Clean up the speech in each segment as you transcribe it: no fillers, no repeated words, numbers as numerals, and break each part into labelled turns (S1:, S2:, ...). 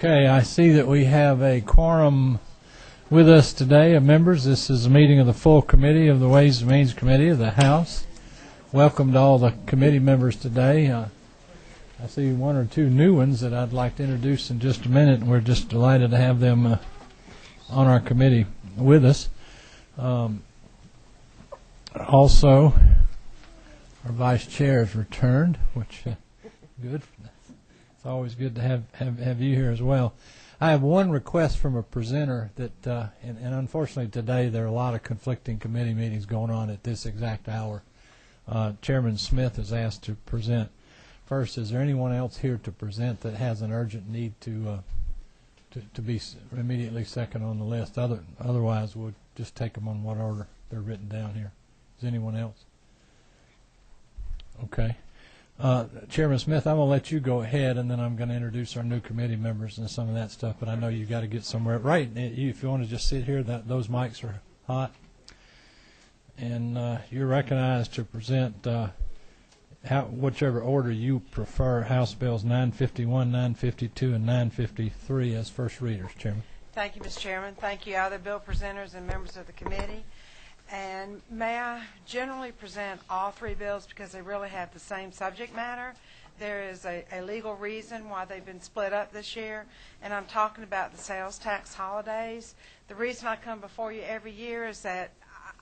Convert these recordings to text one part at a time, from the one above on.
S1: Okay, I see that we have a quorum with us today of members. This is a meeting of the full committee of the Ways and Means Committee of the House. Welcome to all the committee members today. I see one or two new ones that I'd like to introduce in just a minute, and we're just delighted to have them on our committee with us. Also, our vice chair has returned, which good. It's always good to have you here as well. I have one request from a presenter that, and unfortunately today there are a lot of conflicting committee meetings going on at this exact hour. Chairman Smith is asked to present first. Is there anyone else here to present that has an urgent need to be immediately second on the list? Otherwise, we'll just take them on what order they're written down here. Is anyone else? Okay. Chairman Smith, I'm going to let you go ahead, and then I'm going to introduce our new committee members and some of that stuff, but I know you've got to get somewhere. Right, if you want to just sit here, those mics are hot. And you're recognized to present whichever order you prefer, House Bills 951, 952, and 953 as first readers, Chairman.
S2: Thank you, Mr. Chairman. Thank you, other bill presenters and members of the committee. And may I generally present all three bills because they really have the same subject matter. There is a legal reason why they've been split up this year, and I'm talking about the sales tax holidays. The reason I come before you every year is that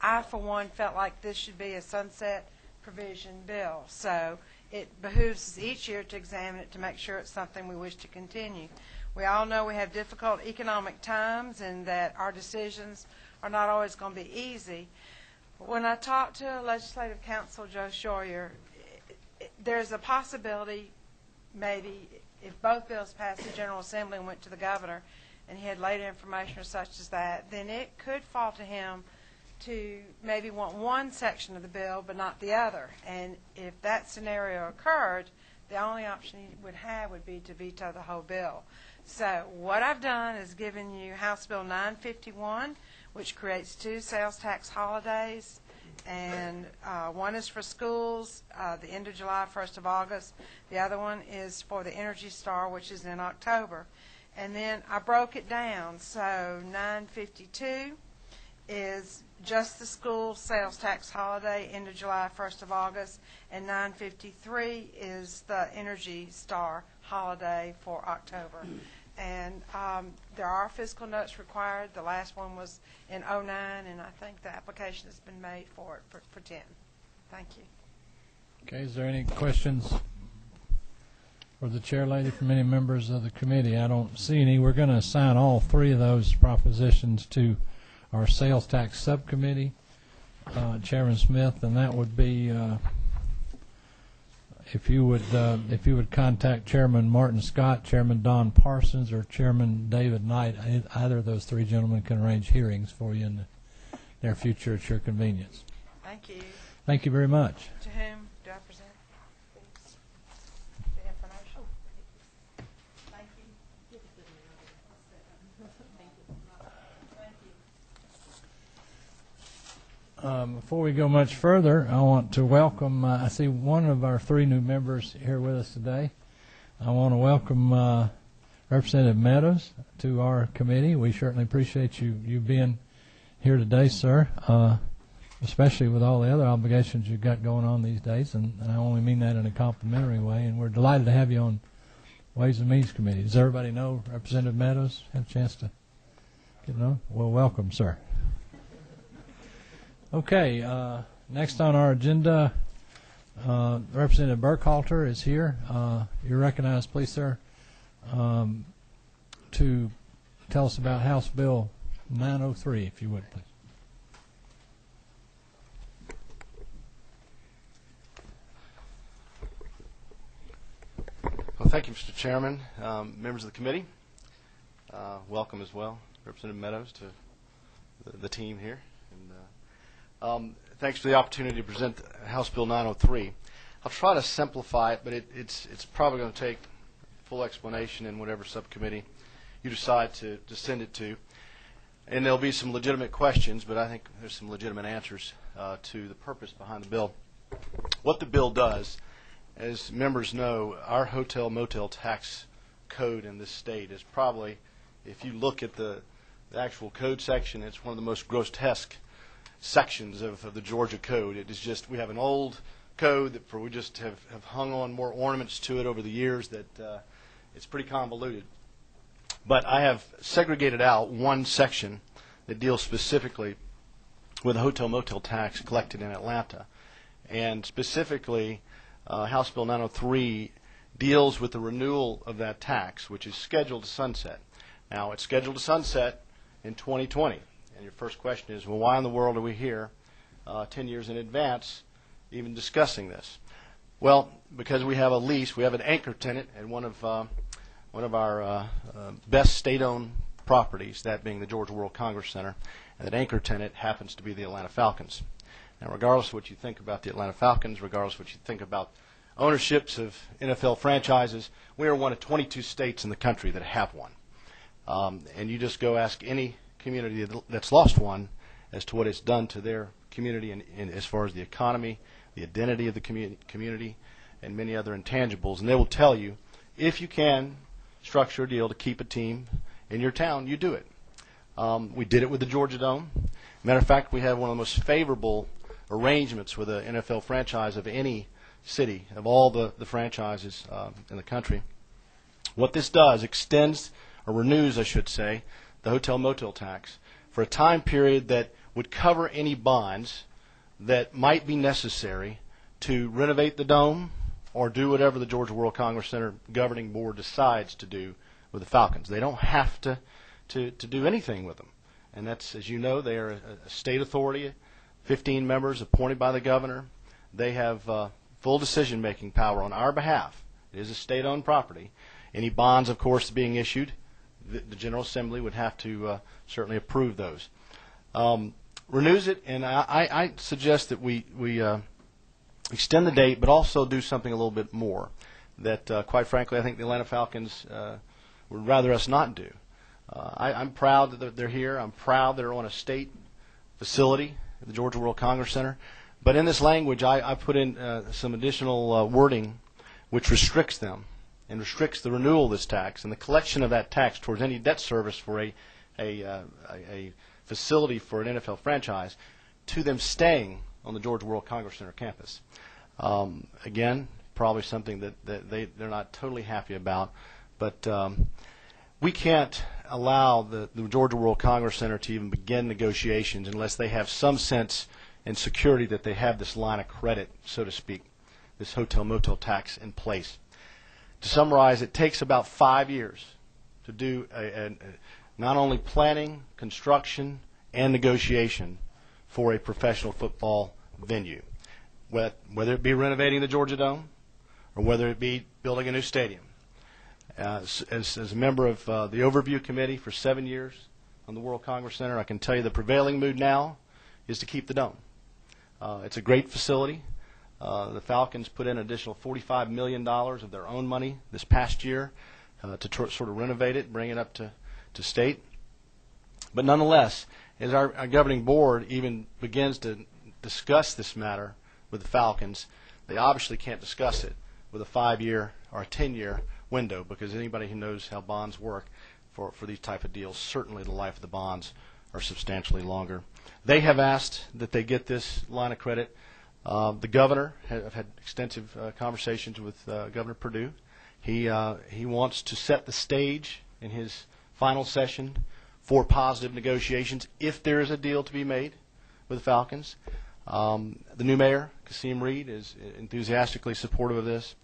S2: I, for one, felt like this should be a sunset provision bill. So it behooves us each year to examine it to make sure it's something we wish to continue. We all know we have difficult economic times and that our decisions are not always going to be easy. When I talked to Legislative Counsel Joe Schroyer, there's a possibility maybe if both bills passed the General Assembly and went to the governor and he had later information or such as that, then it could fall to him to maybe want one section of the bill but not the other. And if that scenario occurred, the only option he would have would be to veto the whole bill. So what I've done is given you House Bill 951, which creates two sales tax holidays, and one is for schools, the end of July, 1st of August. The other one is for the Energy Star, which is in October. And then I broke it down. So 952 is just the school sales tax holiday, end of July, 1st of August, and 953 is the Energy Star holiday for October. And there are fiscal notes required. The last one was in 2009, and I think the application has been made for it for 10. Thank you.
S1: Okay, is there any questions for the chair lady from any members of the committee? I don't see any. We're going to assign all three of those propositions to our sales tax subcommittee, Chairman Smith, and that would be if you would contact Chairman Martin Scott, Chairman Don Parsons, or Chairman David Knight. Either of those three gentlemen can arrange hearings for you in the near future at your convenience.
S2: Thank you.
S1: Thank you very much.
S2: To whom do I present the information? Thank you.
S1: Before we go much further, I want to welcome, I see one of our three new members here with us today. I want to welcome Representative Meadows to our committee. We certainly appreciate you being here today, sir, especially with all the other obligations you've got going on these days, and I only mean that in a complimentary way, and we're delighted to have you on Ways and Means Committee. Does everybody know Representative Meadows? Have a chance to get to know? Well, welcome, sir. Okay, next on our agenda, Representative Burkhalter is here. You're recognized, please, sir, to tell us about House Bill 903, if you would, please.
S3: Well, thank you, Mr. Chairman. Members of the committee, welcome as well, Representative Meadows, to the team here. And thanks for the opportunity to present House Bill 903. I'll try to simplify it, but it's probably going to take full explanation in whatever subcommittee you decide to send it to. And there'll be some legitimate questions, but I think there's some legitimate answers to the purpose behind the bill. What the bill does, as members know, our hotel motel tax code in this state. Is probably, if you look at the actual code section, it's one of the most grotesque sections of the Georgia code. It is just, we have an old code that we just have hung on more ornaments to it over the years that it's pretty convoluted. But I have segregated out one section that deals specifically with the hotel motel tax collected in Atlanta. And specifically, House Bill 903 deals with the renewal of that tax, which is scheduled to sunset. Now, it's scheduled to sunset in 2020. And your first question is, well, why in the world are we here 10 years in advance even discussing this? Well, because we have a lease, we have an anchor tenant at one of our best state-owned properties, that being the Georgia World Congress Center, and that anchor tenant happens to be the Atlanta Falcons. Now, regardless of what you think about the Atlanta Falcons, regardless of what you think about ownerships of NFL franchises, we are one of 22 states in the country that have one. And you just go ask any community that's lost one as to what it's done to their community and as far as the economy, the identity of the community, and many other intangibles. And they will tell you, if you can structure a deal to keep a team in your town, you do it. We did it with the Georgia Dome. Matter of fact, we have one of the most favorable arrangements with an NFL franchise of any city, of all the franchises in the country. What this does, extends, or renews, I should say, the hotel motel tax for a time period that would cover any bonds that might be necessary to renovate the dome or do whatever the Georgia World Congress Center governing board decides to do with the Falcons. They don't have to do anything with them. And that's, as you know, they are a state authority, 15 members appointed by the governor. They have full decision-making power on our behalf. It is a state-owned property. Any bonds, of course, being issued, the General Assembly would have to certainly approve those. Renews it, and I suggest that we extend the date, but also do something a little bit more that, quite frankly, I think the Atlanta Falcons would rather us not do. I'm proud that they're here. I'm proud they're on a state facility at the Georgia World Congress Center. But in this language, I put in some additional wording which restricts them and restricts the renewal of this tax and the collection of that tax towards any debt service for a facility for an NFL franchise to them staying on the Georgia World Congress Center campus. Again, probably something that they're not totally happy about, but we can't allow the Georgia World Congress Center to even begin negotiations unless they have some sense and security that they have this line of credit, so to speak, this hotel motel tax in place. To summarize, it takes about 5 years to do not only planning, construction, and negotiation for a professional football venue, whether it be renovating the Georgia Dome or whether it be building a new stadium. As a member of the Overview Committee for 7 years on the World Congress Center, I can tell you the prevailing mood now is to keep the dome. It's a great facility. The Falcons put in an additional $45 million of their own money this past year to sort of renovate it, bring it up to state. But nonetheless, as our governing board even begins to discuss this matter with the Falcons, they obviously can't discuss it with a 5-year or a 10-year window, because anybody who knows how bonds work for these type of deals, certainly the life of the bonds are substantially longer. They have asked that they get this line of credit. The governor, I've had extensive conversations with Governor Perdue. He wants to set the stage in his final session for positive negotiations if there is a deal to be made with the Falcons. The new mayor, Kasim Reed, is enthusiastically supportive of this.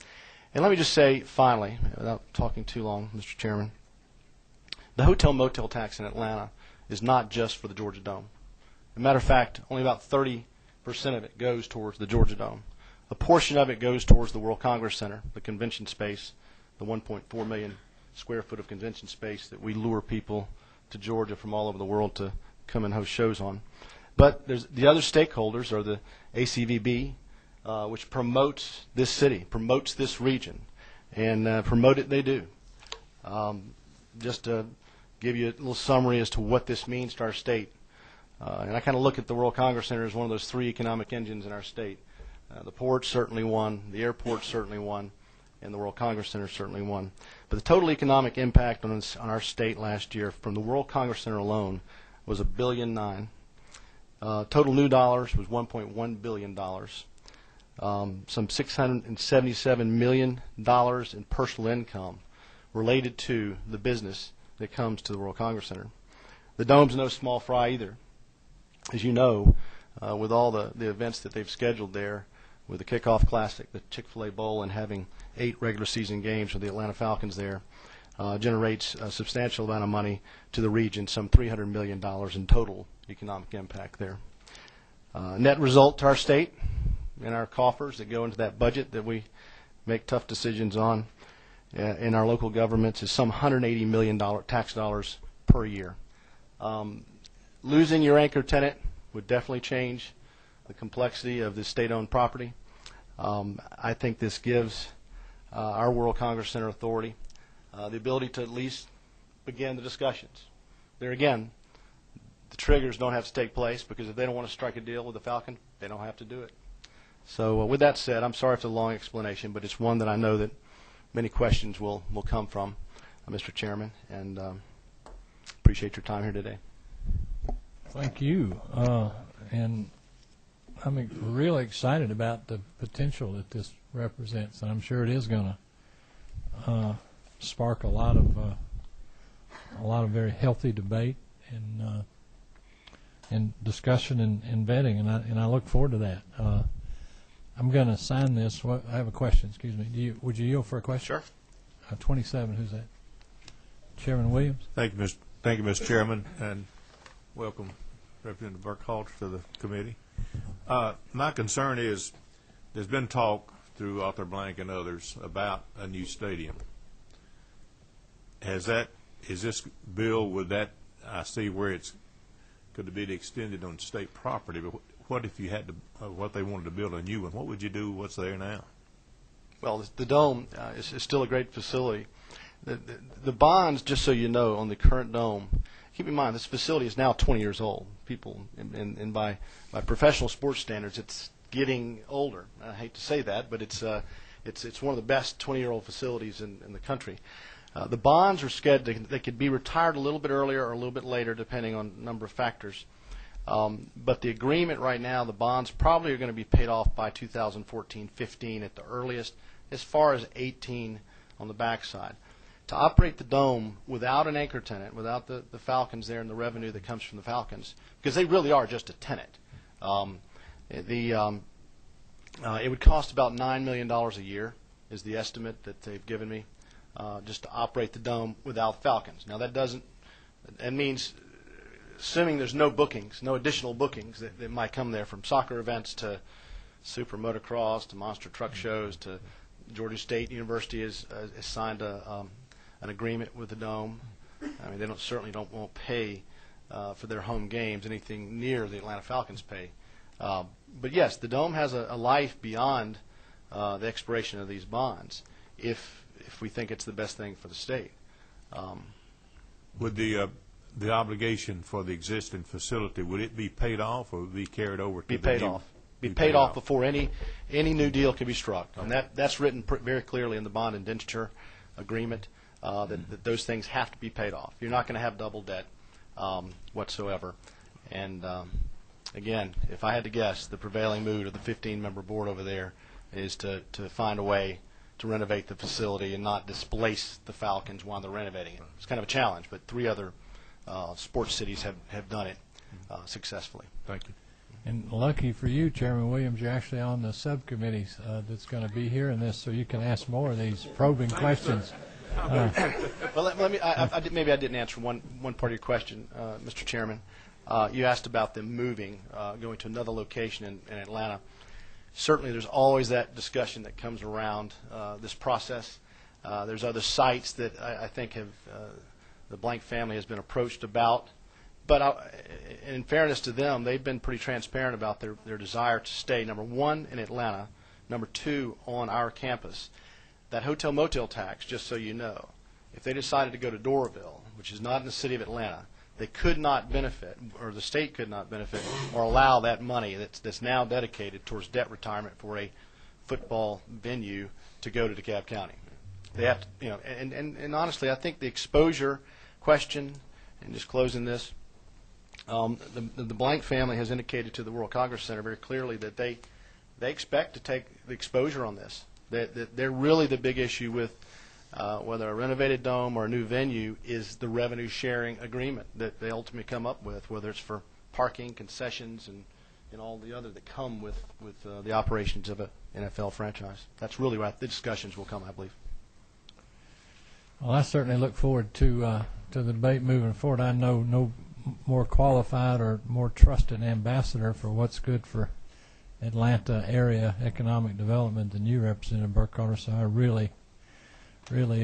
S3: And let me just say, finally, without talking too long, Mr. Chairman, the hotel motel tax in Atlanta is not just for the Georgia Dome. As a matter of fact, only about 30% of it goes towards the Georgia Dome. A portion of it goes towards the World Congress Center, the convention space, the 1.4 million square foot of convention space that we lure people to Georgia from all over the world to come and host shows on. But there's the other stakeholders are the ACVB, which promotes this city, promotes this region, and promote it they do. Just to give you a little summary as to what this means to our state. And I kind of look at the World Congress Center as one of those 3 economic engines in our state. The port's certainly one, the airport's certainly one, and the World Congress Center is certainly one. But the total economic impact on our state last year from the World Congress Center alone was $1.9 billion. Total new dollars was $1.1 billion. Some $677 million in personal income related to the business that comes to the World Congress Center. The Dome's no small fry either. As you know, with all the events that they've scheduled there, with the Kickoff Classic, the Chick-fil-A Bowl, and having 8 regular season games for the Atlanta Falcons there, generates a substantial amount of money to the region, some $300 million in total economic impact there. Net result to our state in our coffers that go into that budget that we make tough decisions on in our local governments is some $180 million tax dollars per year. Losing your anchor tenant would definitely change the complexity of this state-owned property. I think this gives our World Congress Center Authority the ability to at least begin the discussions. There again, the triggers don't have to take place, because if they don't want to strike a deal with the Falcon, they don't have to do it. So with that said, I'm sorry for the long explanation, but it's one that I know that many questions will come from, Mr. Chairman, and appreciate your time here today.
S1: Thank you. And I'm really excited about the potential that this represents, and I'm sure it is going to spark a lot of very healthy debate and discussion and vetting, and I look forward to that. I'm going to sign this. I have a question. Excuse me. Would you yield for a question?
S3: Sure.
S1: 27. Who's that? Chairman Williams.
S4: Thank you, Mr. Chairman, and welcome Representative Burkhalter to the committee. My concern is there's been talk through Arthur Blank and others about a new stadium. Is this bill, would that, I see where it's could be extended on state property, but what if you had to, what they wanted to build a new one? What would you do? What's there now?
S3: Well, the Dome is still a great facility. The bonds, just so you know, on the current Dome, keep in mind this facility is now 20 years old. People, and by professional sports standards, it's getting older. I hate to say that, but it's one of the best 20-year-old facilities in the country. The bonds are scheduled; they could be retired a little bit earlier or a little bit later, depending on a number of factors. But the agreement right now, the bonds probably are going to be paid off by 2014-15 at the earliest, as far as 18 on the backside. To operate the Dome without an anchor tenant, without the Falcons there and the revenue that comes from the Falcons, because they really are just a tenant, it would cost about $9 million a year is the estimate that they've given me, just to operate the Dome without Falcons. Now that means assuming there's no bookings, no additional bookings that might come there, from soccer events to super motocross to monster truck shows to Georgia State University has signed an agreement with the Dome. I mean, they certainly won't pay for their home games anything near the Atlanta Falcons pay. But yes, the Dome has a life beyond the expiration of these bonds, if we think it's the best thing for the state.
S4: Would the obligation for the existing facility, would it be paid off, or would it be carried over to
S3: Be paid off before any new deal can be struck, and that's written very clearly in the bond indenture agreement, that those things have to be paid off. You're not going to have double debt whatsoever. And again, if I had to guess, the prevailing mood of the 15-member board over there is to find a way to renovate the facility and not displace the Falcons while they're renovating it. It's kind of a challenge, but 3 other sports cities have done it successfully.
S4: Thank you.
S1: And lucky for you, Chairman Williams, you're actually on the subcommittee that's going to be hearing this, so you can ask more of these probing questions.
S3: Well, maybe I didn't answer one part of your question, Mr. Chairman. You asked about them moving, going to another location in Atlanta. Certainly, there's always that discussion that comes around this process. There's other sites that I think have the Blank family has been approached about. But in fairness to them, they've been pretty transparent about their desire to stay, number 1, in Atlanta, number 2, on our campus. That hotel motel tax, just so you know, if they decided to go to Doraville, which is not in the city of Atlanta, they could not benefit, or the state could not benefit, or allow that money that's now dedicated towards debt retirement for a football venue to go to DeKalb County. They have to, and honestly, I think the exposure question, and just closing this, the Blank family has indicated to the World Congress Center very clearly that they expect to take the exposure on this. That they're really the big issue with whether a renovated dome or a new venue is the revenue sharing agreement that they ultimately come up with, whether it's for parking, concessions, and all the other that come with the operations of an NFL franchise. That's really where the discussions will come, I believe.
S1: Well, I certainly look forward to the debate moving forward. I know no more qualified or more trusted ambassador for what's good for Atlanta area economic development than you, Representative Burkhalter. So I really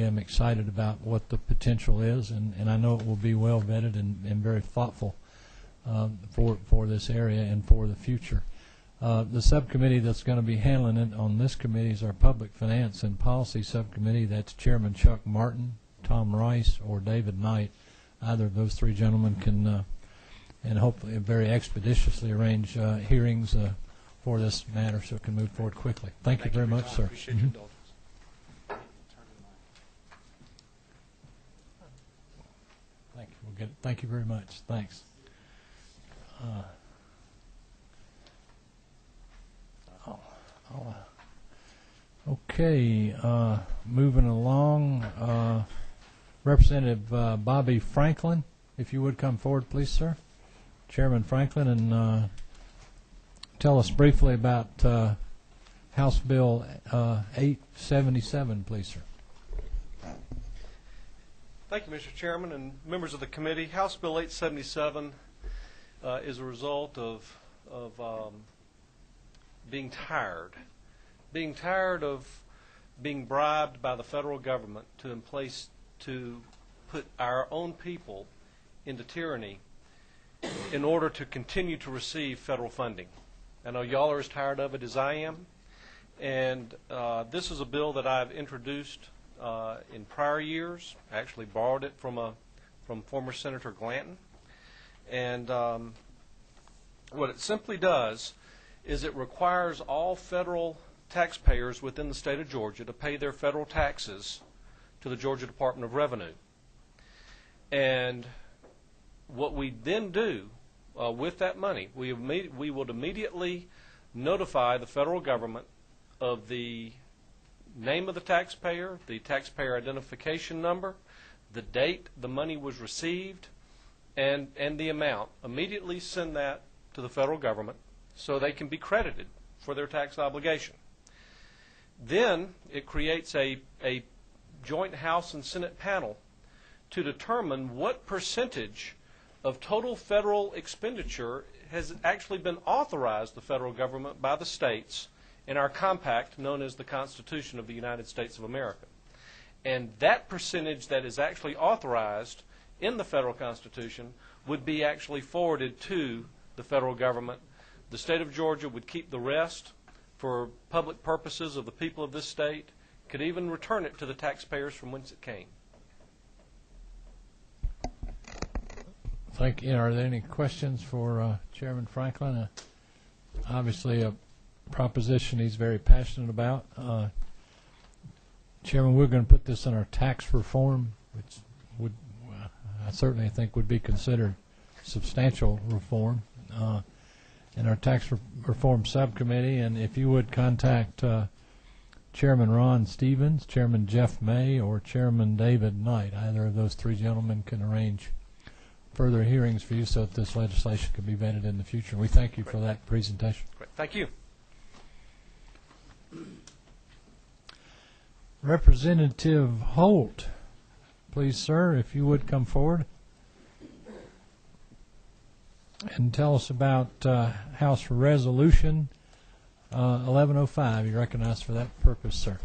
S1: am excited about what the potential is, and I know it will be well vetted and very thoughtful for this area and for the future. The subcommittee that's going to be handling it on this committee is our Public Finance and Policy Subcommittee. That's Chairman Chuck Martin, Tom Rice, or David Knight. Either of those three gentlemen can, and hopefully very expeditiously arrange hearings for this matter so it can move forward quickly. Thank you very much, sir.
S3: Appreciate your indulgence.
S1: Thank you. We'll get it. Thank you very much. Thanks. Okay, moving along, Representative Bobby Franklin, if you would come forward, please, sir. Chairman Franklin, and tell us briefly about House Bill 877, please, sir.
S5: Thank you, Mr. Chairman and members of the committee. House Bill 877 is a result of being tired of being bribed by the federal government to put our own people into tyranny in order to continue to receive federal funding. I know y'all are as tired of it as I am, and this is a bill that I've introduced in prior years. I actually borrowed it from former Senator Glanton, and what it simply does is it requires all federal taxpayers within the state of Georgia to pay their federal taxes to the Georgia Department of Revenue. And what we then do with that money, we will immediately notify the federal government of the name of the taxpayer identification number, the date the money was received, and the amount. Immediately send that to the federal government so they can be credited for their tax obligation. Then it creates a joint House and Senate panel to determine what percentage of total federal expenditure has actually been authorized the federal government by the states in our compact known as the Constitution of the United States of America. And that percentage that is actually authorized in the federal Constitution would be actually forwarded to the federal government. The state of Georgia would keep the rest for public purposes of the people of this state, could even return it to the taxpayers from whence it came.
S1: Thank you. Are there any questions for Chairman Franklin? Obviously a proposition he's very passionate about. Chairman, we're going to put this in our tax reform, which would I certainly think would be considered substantial reform in our tax reform subcommittee. And if you would contact Chairman Ron Stevens, Chairman Jeff May, or Chairman David Knight, either of those three gentlemen can arrange further hearings for you so that this legislation can be vetted in the future. We thank you for that presentation.
S5: Great. Thank you.
S1: Representative Holt, please, sir, if you would come forward and tell us about House Resolution 1105. You're recognized for that purpose, sir.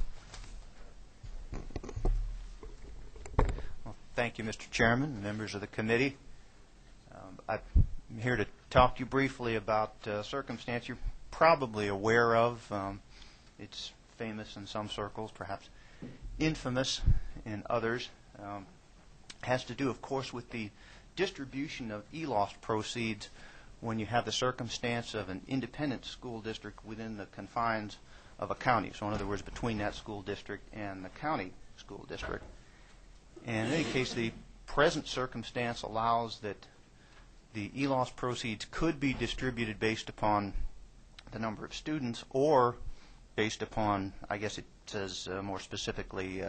S6: Well, thank you, Mr. Chairman, members of the committee. I'm here to talk to you briefly about a circumstance you're probably aware of. It's famous in some circles, perhaps infamous in others. Has to do, of course, with the distribution of ELOS proceeds when you have the circumstance of an independent school district within the confines of a county. So in other words, between that school district and the county school district. And in any case, the present circumstance allows that the ELOS proceeds could be distributed based upon the number of students or based upon, I guess it says more specifically,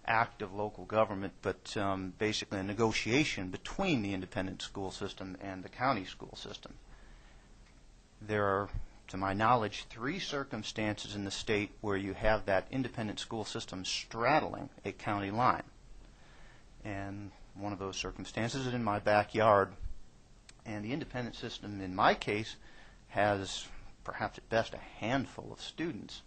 S6: act of local government, but basically a negotiation between the independent school system and the county school system. There are, to my knowledge, 3 circumstances in the state where you have that independent school system straddling a county line. And one of those circumstances is in my backyard. And the independent system, in my case, has perhaps at best a handful of students.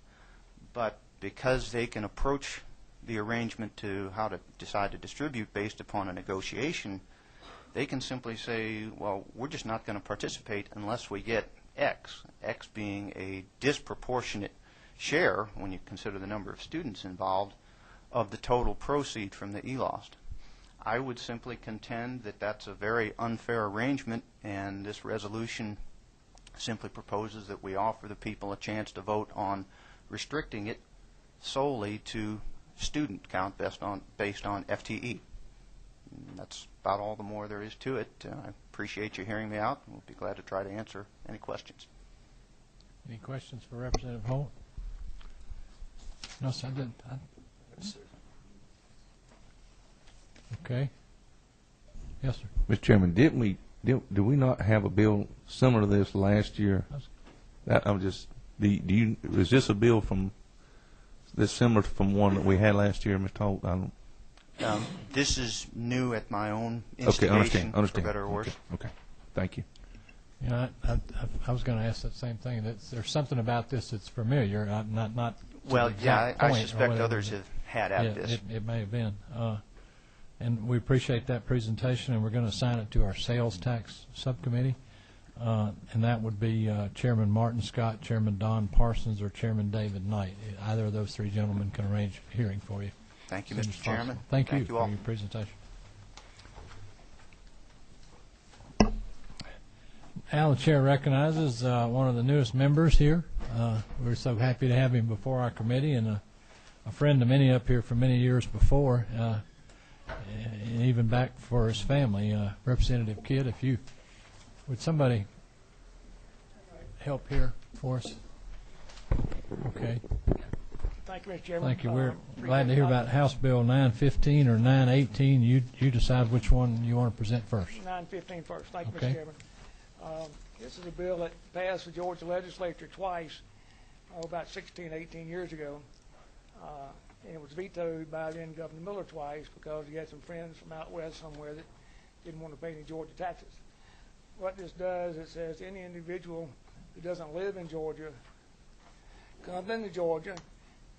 S6: But because they can approach the arrangement to how to decide to distribute based upon a negotiation, they can simply say, well, we're just not going to participate unless we get X, X being a disproportionate share, when you consider the number of students involved, of the total proceed from the ELOST. I would simply contend that that's a very unfair arrangement, and this resolution simply proposes that we offer the people a chance to vote on restricting it solely to student count based on FTE. And that's about all the more there is to it. I appreciate you hearing me out. We'll be glad to try to answer any questions.
S1: Any questions for Representative Holt? No, sir, I didn't. Okay. Yes, sir.
S7: Mr. Chairman, did we not have a bill similar to this last year? Is this a bill that's similar from one that we had last year, Mr. Holt? I don't.
S6: This is new at my own instigation,
S7: understand.
S6: for better or worse.
S7: Okay. Thank you.
S1: You know, I was going to ask that same thing. There's something about this that's familiar, not.
S6: Well, yeah, I
S1: point or
S6: suspect
S1: whatever,
S6: others have had at this.
S1: It may have been. And we appreciate that presentation, and we're going to assign it to our sales tax subcommittee. And that would be Chairman Martin Scott, Chairman Don Parsons, or Chairman David Knight. Either of those 3 gentlemen can arrange a hearing for you.
S6: Thank you,
S1: as soon as
S6: Mr. Chairman.
S1: possible. Thank you
S6: all.
S1: for your presentation. Al, the chair recognizes one of the newest members here. We're so happy to have him before our committee, and a friend of many up here for many years before, and even back for his family. Representative Kidd, if you would somebody help here for us? Okay.
S8: Thank you, Mr. Chairman.
S1: Thank you. We're glad to hear about House Bill 915 or 918. You decide which one you want to present first.
S8: 915 first. Thank you,
S1: Okay.
S8: Mr. Chairman. This is a bill that passed the Georgia legislature twice, about 16, 18 years ago. And it was vetoed by then Governor Miller twice because he had some friends from out west somewhere that didn't want to pay any Georgia taxes. What this does, it says any individual who doesn't live in Georgia comes into Georgia,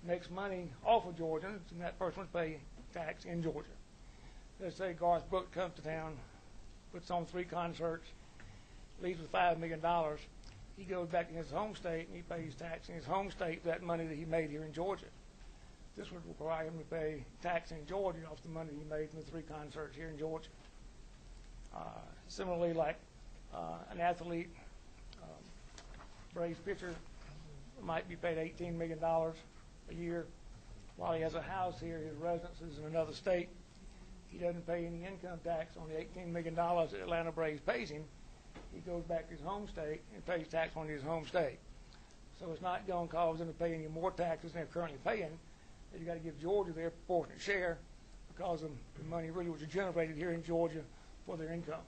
S8: makes money off of Georgians, and that person would pay tax in Georgia. Let's say Garth Brooks comes to town, puts on 3 concerts, leaves with $5 million. He goes back in his home state and he pays tax in his home state for that money that he made here in Georgia. This would require him to pay tax in Georgia off the money he made from the 3 concerts here in Georgia. Similarly, like an athlete, Braves pitcher, might be paid $18 million a year. While he has a house here, his residence is in another state. He doesn't pay any income tax on the $18 million that Atlanta Braves pays him. He goes back to his home state and pays tax on his home state. So it's not going to cause them to pay any more taxes than they're currently paying. You've got to give Georgia their proportionate share because the money really was generated here in Georgia for their income.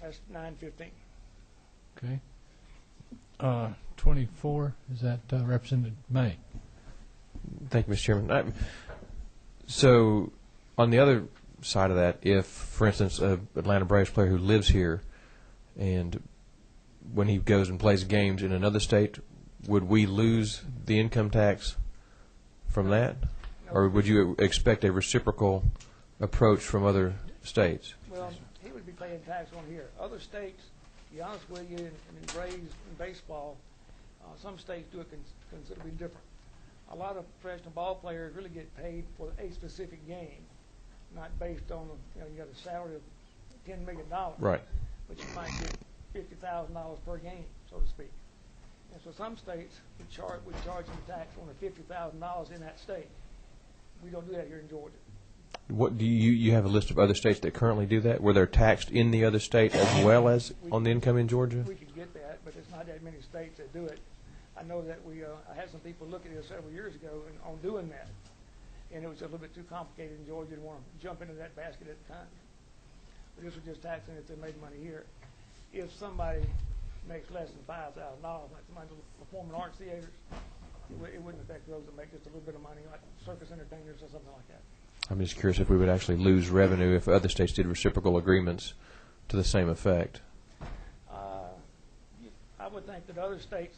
S8: That's 915.
S1: Okay. 24, is that Representative May?
S9: Thank you, Mr. Chairman. So on the other side of that, if, for instance, an Atlanta Braves player who lives here and when he goes and plays games in another state, would we lose the income tax from that?
S8: No.
S9: Or would you expect a reciprocal approach from other states?
S8: Well, he would be paying tax on here. Other states, to be honest with you, in Braves and baseball, some states do it considerably different. A lot of professional ball players really get paid for a specific game, not based on, you got a salary of $10 million.
S9: Right.
S8: But you might get $50,000 per game. so to speak. And so some states we charge them tax on the $50,000 in that state. We don't do that here in Georgia.
S9: What do you have a list of other states that currently do that, where they're taxed in the other state as well as on the income in Georgia?
S8: We could get that, but there's not that many states that do it. I know that I had some people look at this several years ago on doing that, and it was a little bit too complicated in Georgia to want to jump into that basket at the time. But this was just taxing if they made money here. If somebody makes less than $5,000, like somebody performing arts theaters, it wouldn't affect those that make just a little bit of money, like circus entertainers or something like that.
S9: I'm just curious if we would actually lose revenue if other states did reciprocal agreements to the same effect.
S8: I would think that other states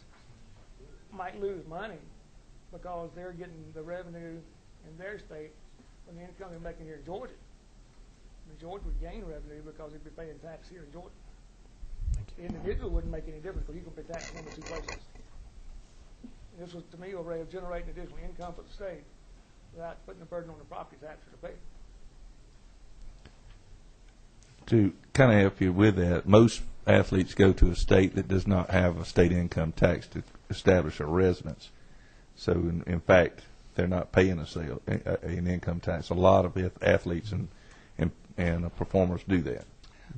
S8: might lose money because they're getting the revenue in their state from the income they're making here in Georgia. And Georgia would gain revenue because they'd be paying tax here in Georgia. The individual wouldn't make any difference because you can pay tax in one or two places. And this was, to me, a way of generating additional income for the state without putting the burden on the property taxes to pay.
S7: To kind of help you with that, most athletes go to a state that does not have a state income tax to establish a residence. So, in fact, they're not paying an income tax. A lot of athletes and performers do that.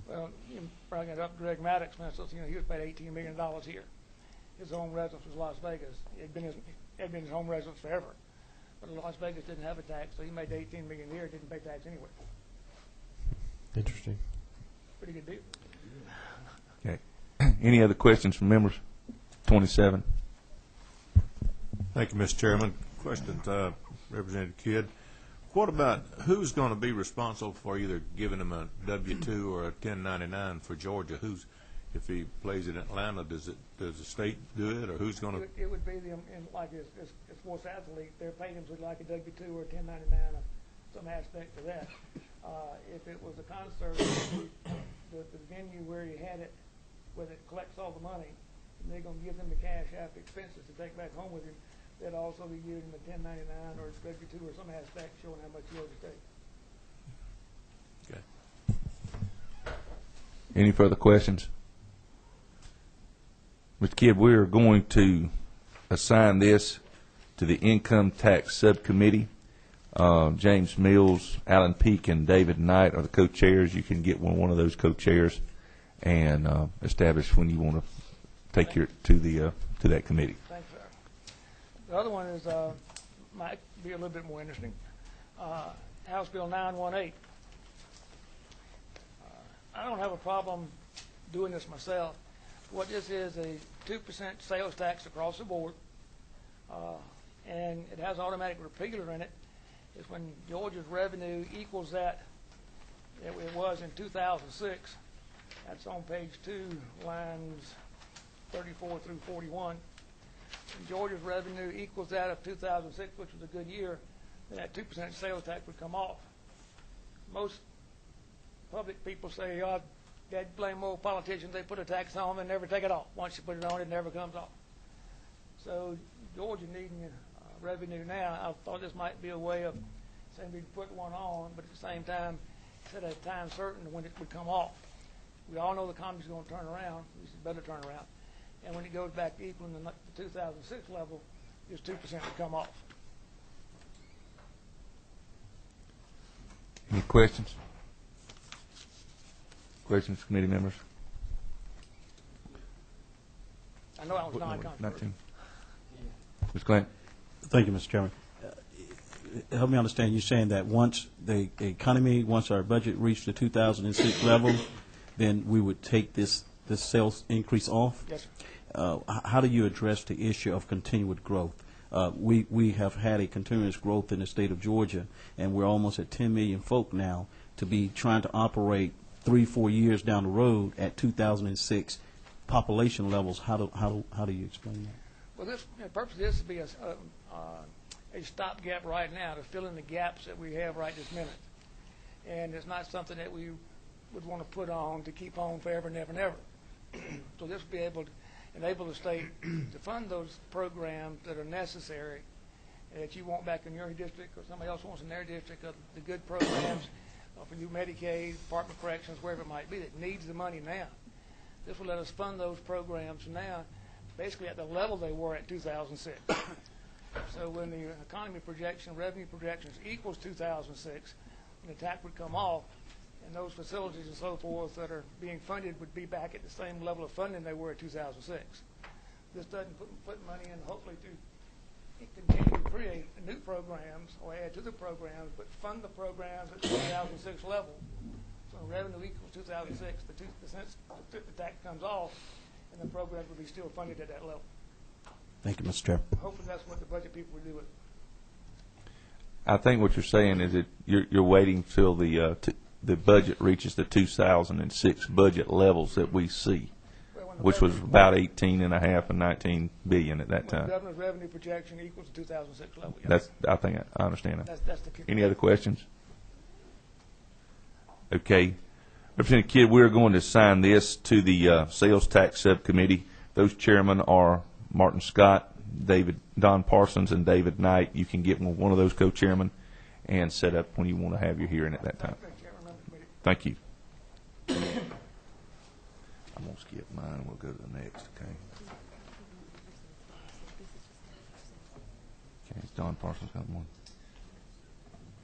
S8: Well, you bring it up, Greg Maddox, for instance, he was paid $18 million here. His home residence was Las Vegas. It had been his home residence forever. But Las Vegas didn't have a tax, so he made $18 million here, didn't pay tax anyway.
S9: Interesting.
S8: Pretty good deal.
S7: Okay. Any other questions from members? 27.
S4: Thank you, Mr. Chairman. Question to Representative Kidd. What about who's going to be responsible for either giving him a W-2 or a 1099 for Georgia? If he plays in Atlanta, does the state do it, or who's going to?
S8: It would be like a sports athlete. Their payments would like a W-2 or a 1099 or some aspect of that. If it was a concert, the venue where you had it, where it collects all the money, and they're going to give them the cash after expenses to take back home with him, they'd also be giving him a 1099 or a W-2 or some aspect showing how much you owe the state.
S4: Okay.
S7: Any further questions? Mr. Kidd, we are going to assign this to the Income Tax Subcommittee. James Mills, Alan Peake, and David Knight are the co-chairs. You can get one of those co-chairs and establish when you want to take your to that committee.
S8: Thanks, sir. The other one is might be a little bit more interesting. House Bill 918. I don't have a problem doing this myself. What this is a 2% sales tax across the board, and it has automatic repealer in it. It's when Georgia's revenue equals that it was in 2006. That's on page 2, lines 34 through 41. When Georgia's revenue equals that of 2006, which was a good year, then that 2% sales tax would come off. Most public people say, oh, they'd blame old politicians. They put a tax on and never take it off. Once you put it on, it never comes off. So Georgia needing revenue now, I thought this might be a way of saying we'd put one on, but at the same time, set a time certain when it would come off. We all know the economy's going to turn around. At least it better turn around. And when it goes back to equaling the 2006 level, this 2% would come off.
S7: Any questions? Questions, committee members?
S8: I know I was non-controversial.
S7: Ms. Glenn?
S10: Thank you, Mr. Chairman. Help me understand. You're saying that once the economy, once our budget reached the 2006 level, then we would take this sales increase off?
S8: Yes, sir.
S10: How do you address the issue of continued growth? We have had a continuous growth in the state of Georgia, and we're almost at 10 million folk now. To be trying to operate 3-4 years down the road at 2006 population levels, how do you explain that?
S8: Well, the purpose of this would be a stopgap right now to fill in the gaps that we have right this minute. And it's not something that we would want to put on to keep on forever and ever and ever. So this would be able to enable the state to fund those programs that are necessary that you want back in your district or somebody else wants in their district, the good programs for new Medicaid, Department of Corrections, wherever it might be, that needs the money now. This will let us fund those programs now basically at the level they were at 2006. So when the economy projection, revenue projections equals 2006, the tax would come off, and those facilities and so forth that are being funded would be back at the same level of funding they were at 2006. This doesn't put money in, hopefully, to continue to create new programs or add to the programs, but fund the programs at the 2006 level. So revenue equals 2006, the tax comes off, and the programs will be still funded at that level.
S10: Thank you, Mr. Chair.
S8: Hopefully that's what the budget people will do.
S7: I think what you're saying is that you're waiting till the budget reaches the 2006 budget levels that we see, which was about 18.5 and 19 billion at that
S8: When
S7: time.
S8: the governor's revenue projection equals the 2006 level. Yes.
S7: I think I understand that.
S8: That's the key.
S7: Any other questions? Okay. Representative Kidd, we're going to assign this to the Sales Tax Subcommittee. Those chairmen are Martin Scott, Don Parsons, and David Knight. You can get one of those co-chairmen and set up when you want to have your hearing at that time. Thank you. I'm going to skip mine. We'll go to the next, okay? Okay, it's Don Parsons got one.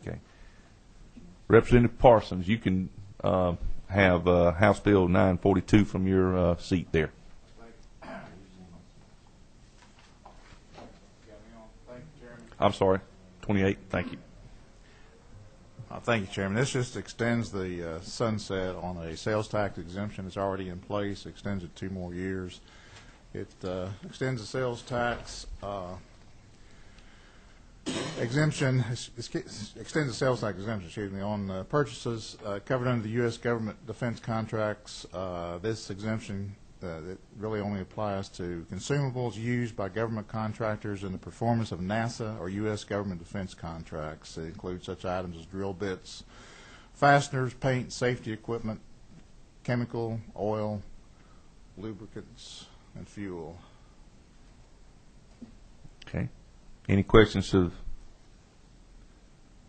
S7: Okay. Representative Parsons, you can have House Bill 942 from your seat there. I'm sorry, 28. Thank you.
S11: Thank you, Chairman. This just extends the sunset on a sales tax exemption. It's already in place, extends it 2 more years. It extends the sales tax exemption, extends the sales tax exemption, excuse me, on purchases covered under the U.S. government defense contracts. This exemption it really only applies to consumables used by government contractors in the performance of NASA or U.S. government defense contracts. It includes such items as drill bits, fasteners, paint, safety equipment, chemical, oil, lubricants, and fuel.
S7: Okay. Any questions of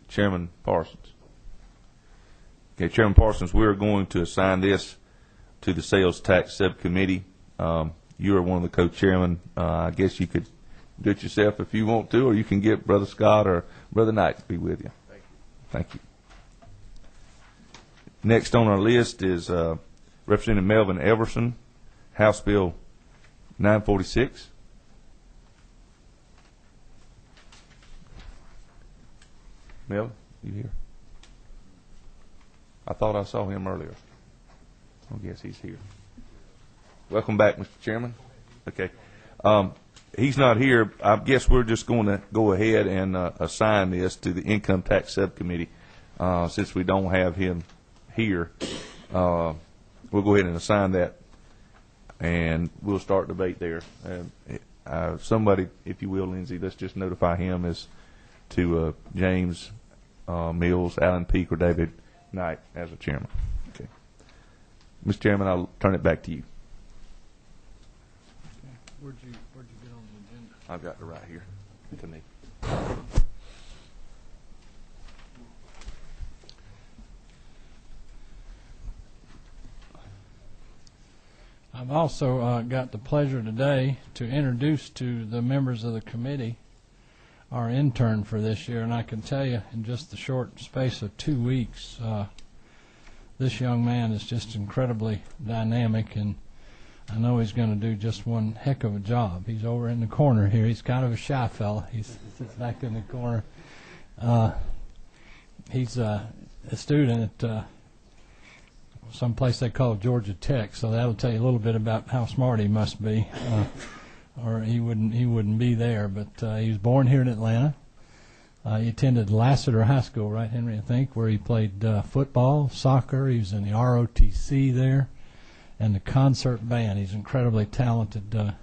S7: Chairman Parsons? Okay, Chairman Parsons, we're going to assign this to the Sales Tax Subcommittee. You are one of the co-chairmen. I guess you could do it yourself if you want to, or you can get Brother Scott or Brother Knight to be with you. Thank you. Thank you. Next on our list is Representative Melvin Everson, House Bill 946. Melvin, you here? I thought I saw him earlier. I guess he's here. Welcome back, Mr. Chairman. Okay. He's not here. I guess we're just going to go ahead and assign this to the Income Tax Subcommittee. Since we don't have him here, we'll go ahead and assign that, and we'll start debate there. Somebody, if you will, Lindsay, let's just notify him as to James Mills, Alan Peak, or David Knight as a chairman. Okay. Mr. Chairman, I'll turn it back to you.
S1: Where'd you get on the agenda?
S7: I've got it right here to me.
S1: I've also got the pleasure today to introduce to the members of the committee our intern for this year, and I can tell you in just the short space of 2 weeks, this young man is just incredibly dynamic, and I know he's going to do just one heck of a job. He's over in the corner here. He's kind of a shy fella. He sits back in the corner. He's a student at some place they call Georgia Tech, so that'll tell you a little bit about how smart he must be, or he wouldn't be there. But he was born here in Atlanta. He attended Lassiter High School, right, Henry, I think, where he played football, soccer. He was in the ROTC there, and the concert band. He's an incredibly talented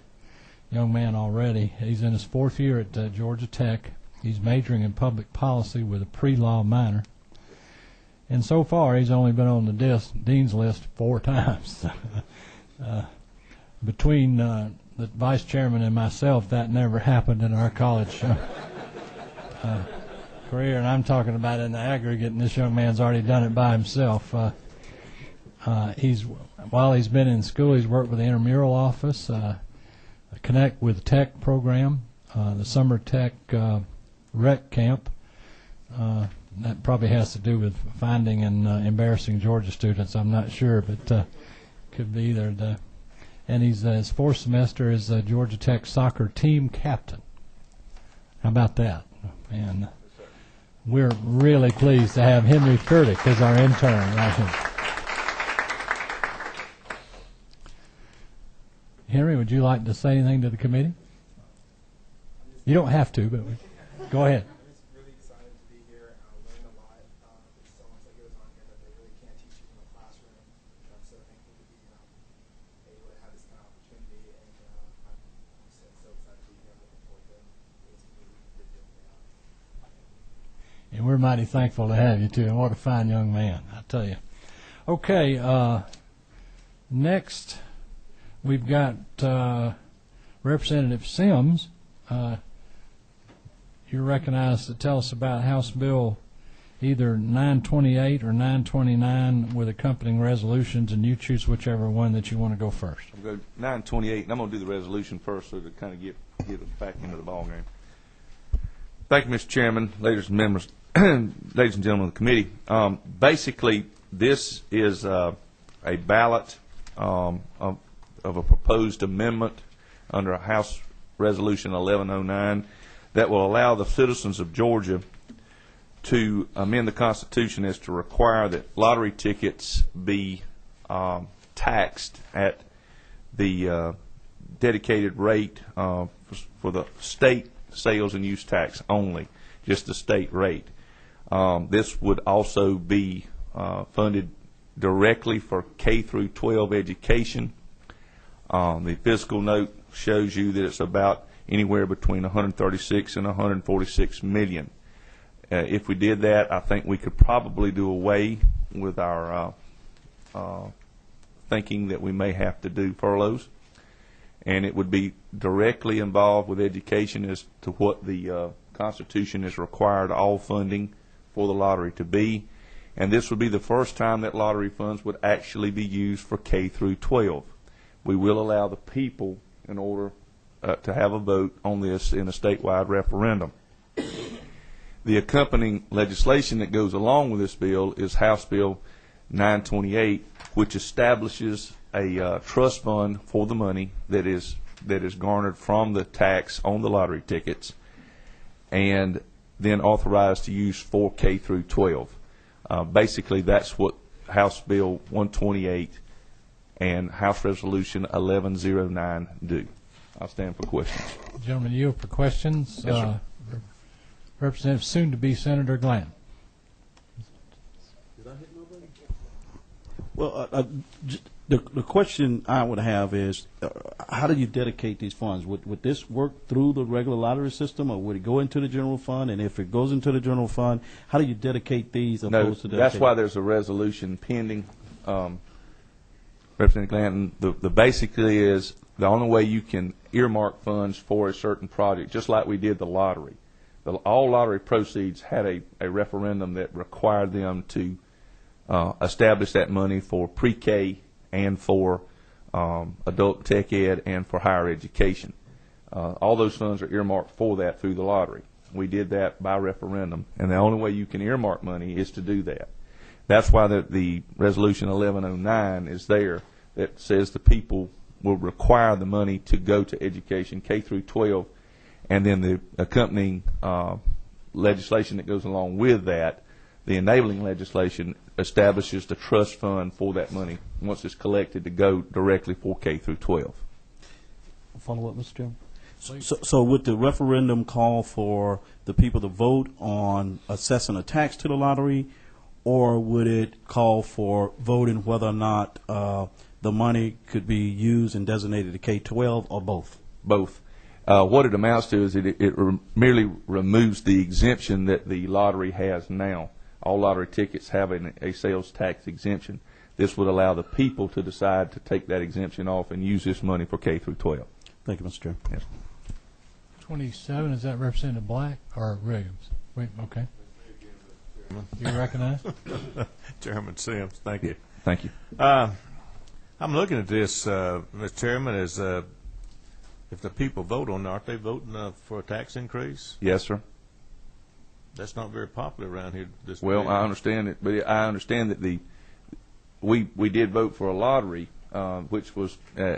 S1: young man already. He's in his 4th year at Georgia Tech. He's majoring in public policy with a pre-law minor. And so far, he's only been on the dean's list 4 times. Between the vice chairman and myself, that never happened in our college career, and I'm talking about in the aggregate, and this young man's already done it by himself. He's while he's been in school, he's worked with the intramural office, Connect with Tech program, the summer tech rec camp. That probably has to do with finding and embarrassing Georgia students. I'm not sure, but could be either. And he's his fourth semester is Georgia Tech soccer team captain. How about that? And we're really pleased to have Henry Furtick as our intern right here. Henry, would you like to say anything to the committee? You don't have to, but go ahead.
S12: I'm just really excited to be here. I learned a lot. There's so much that goes on here that they really can't teach you in the classroom. I'm so thankful to be able to have this kind of opportunity, and I'm so excited to be here. I'm looking forward to this community.
S1: And we're mighty thankful to have you, too. And what a fine young man, I tell you. Okay, next we've got Representative Sims. You're recognized to tell us about House Bill either 928 or 929 with accompanying resolutions, and you choose whichever one that you want to go first.
S7: I'm going to go 928, and I'm going to do the resolution first so to kind of get us back into the ballgame. Thank you, Mr. Chairman, ladies and members, ladies and gentlemen of the committee. Basically, this is a ballot of a proposed amendment under House Resolution 1109 that will allow the citizens of Georgia to amend the Constitution as to require that lottery tickets be taxed at the dedicated rate for the state sales and use tax only, just the state rate. This would also be funded directly for K through 12 education. The fiscal note shows you that it's about anywhere between 136 and 146 million. If we did that, I think we could probably do away with our thinking that we may have to do furloughs, and it would be directly involved with education as to what the Constitution is required all funding for the lottery to be. And this would be the first time that lottery funds would actually be used for K through 12. We will allow the people in order to have a vote on this in a statewide referendum. The accompanying legislation that goes along with this bill is House Bill 928, which establishes a trust fund for the money that is garnered from the tax on the lottery tickets, and then authorized to use for K through 12. Basically, that's what House Bill 128 and House Resolution 1109 do. I'll stand for questions.
S1: Gentlemen, you for questions.
S7: Yes, sir.
S1: Representative soon-to-be Senator Glenn.
S10: Well, the question I would have is, how do you dedicate these funds? Would this work through the regular lottery system, or would it go into the general fund? And if it goes into the general fund, how do you dedicate these opposed to dedicating?
S7: That's why there's a resolution pending, Representative Glanton. The basically is the only way you can earmark funds for a certain project, just like we did the lottery. All lottery proceeds had a referendum that required them to establish that money for pre-K and for adult tech ed and for higher education. All those funds are earmarked for that through the lottery. We did that by referendum, and the only way you can earmark money is to do that. That's why the Resolution 1109 is there, that says the people will require the money to go to education, K through 12, and then the accompanying legislation that goes along with that, the enabling legislation, establishes the trust fund for that money once it's collected to go directly for K through 12.
S10: Follow up, Mr. Chairman. So would the referendum call for the people to vote on assessing a tax to the lottery, or would it call for voting whether or not the money could be used and designated to K-12, or both?
S7: Both. What it amounts to is it merely removes the exemption that the lottery has now. All lottery tickets have a sales tax exemption. This would allow the people to decide to take that exemption off and use this money for K through 12.
S10: Thank you, Mr. Chairman.
S7: Yes.
S1: 27, is that Representative Black or Williams? Wait, okay. You recognize?
S4: Chairman Sims, thank you.
S7: Thank you.
S4: I'm looking at this, Mr. Chairman, as if the people vote on it, aren't they voting for a tax increase?
S7: Yes, sir.
S4: That's not very popular around here.
S7: Well, I understand it, but I understand that we did vote for a lottery, which was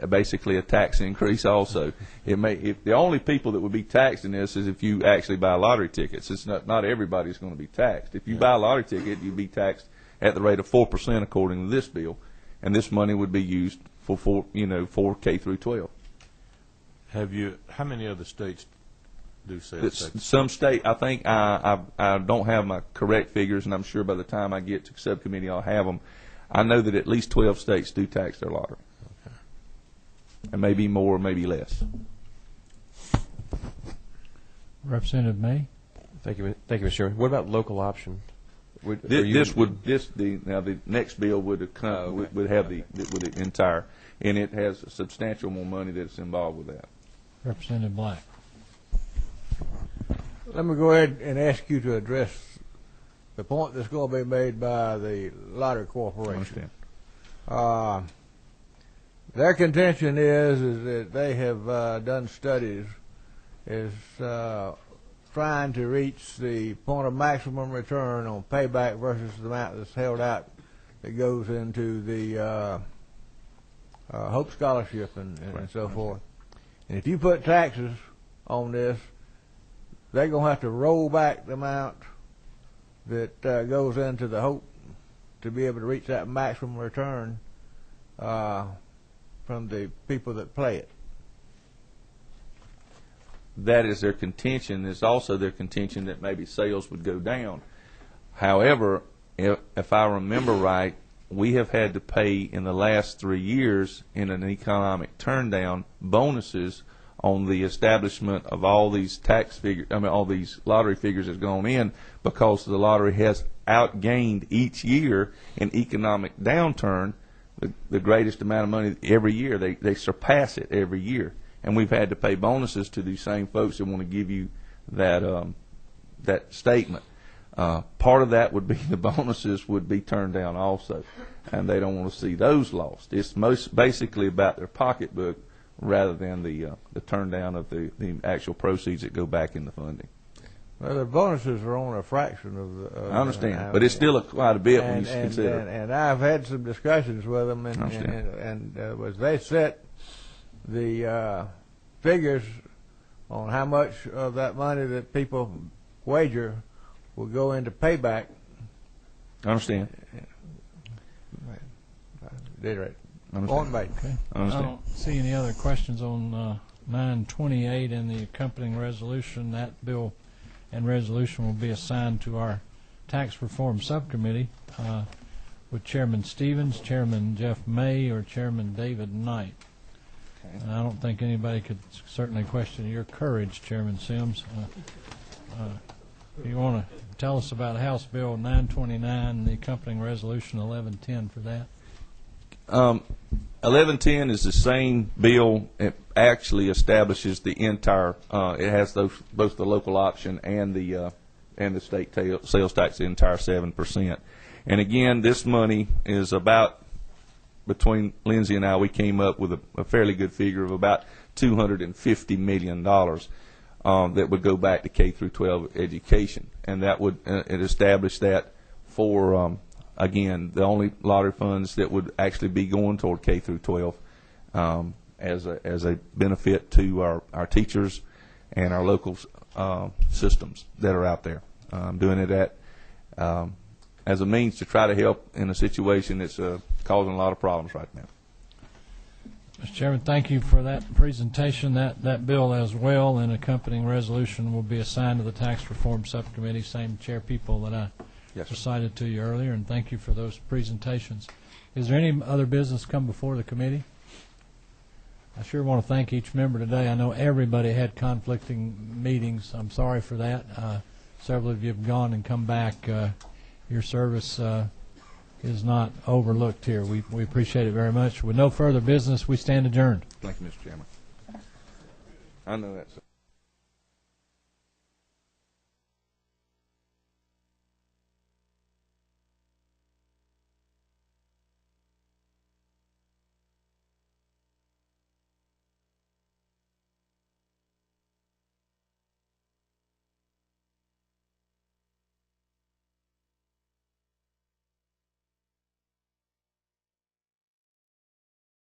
S7: basically a tax increase. Also, if the only people that would be taxed in this is if you actually buy lottery tickets. It's not everybody's going to be taxed. If you buy a lottery ticket, you'd be taxed at the rate of 4% according to this bill, and this money would be used for K through 12.
S4: How many other states do sales tax?
S7: Some state, I think I don't have my correct figures, and I'm sure by the time I get to subcommittee I'll have them. I know that at least 12 states do tax their lottery. Okay. And maybe more, maybe less.
S1: Representative May.
S9: Thank you, Mr. Chairman. What about local option?
S7: The next bill would have the entire, and it has substantial more money that's involved with that.
S1: Representative Black.
S13: Let me go ahead and ask you to address the point that's going to be made by the Lottery Corporation.
S7: I understand.
S13: Their contention is that they have done studies trying to reach the point of maximum return on payback versus the amount that's held out that goes into the Hope Scholarship and so forth. And if you put taxes on this, they're going to have to roll back the amount that goes into the Hope to be able to reach that maximum return from the people that play it.
S7: That is their contention. It's also their contention that maybe sales would go down. However, if I remember right, we have had to pay in the last 3 years in an economic turndown bonuses on the establishment of all these all these lottery figures that's gone in, because the lottery has outgained each year in economic downturn the greatest amount of money every year. They surpass it every year, and we've had to pay bonuses to these same folks that want to give you that statement. Part of that would be the bonuses would be turned down also, and they don't want to see those lost. It's basically about their pocketbook rather than the turn down of the actual proceeds that go back in the funding.
S13: Well, the bonuses are only a fraction of the.
S7: I understand, but it's still quite a bit when you consider.
S13: And I've had some discussions with them, and as they set the figures on how much of that money that people wager will go into payback.
S7: I understand.
S13: Right.
S1: Okay. I don't see any other questions on 928 and the accompanying resolution. That bill and resolution will be assigned to our Tax Reform Subcommittee with Chairman Stevens, Chairman Jeff May, or Chairman David Knight. Okay. And I don't think anybody could certainly question your courage, Chairman Sims. You want to tell us about House Bill 929 and the accompanying resolution 1110 for that?
S7: 1110 is the same bill. It actually establishes the entire. It has both the local option and the state sales tax, the entire 7%. And again, this money is about, between Lindsay and I, we came up with a fairly good figure of about $250 million that would go back to K through 12 education, and that would it established that for. Again, the only lottery funds that would actually be going toward K through 12 as a benefit to our teachers and our local systems that are out there. Doing it as a means to try to help in a situation that's causing a lot of problems right now.
S1: Mr. Chairman, thank you for that presentation. That bill as well and accompanying resolution will be assigned to the Tax Reform Subcommittee, same chair people that I recited to you earlier, and thank you for those presentations. Is there any other business come before the committee? I sure want to thank each member today. I know everybody had conflicting meetings. I'm sorry for that. Several of you have gone and come back. Your service is not overlooked here. We appreciate it very much. With no further business, we stand adjourned.
S7: Thank you, Mr. Chairman. I know that's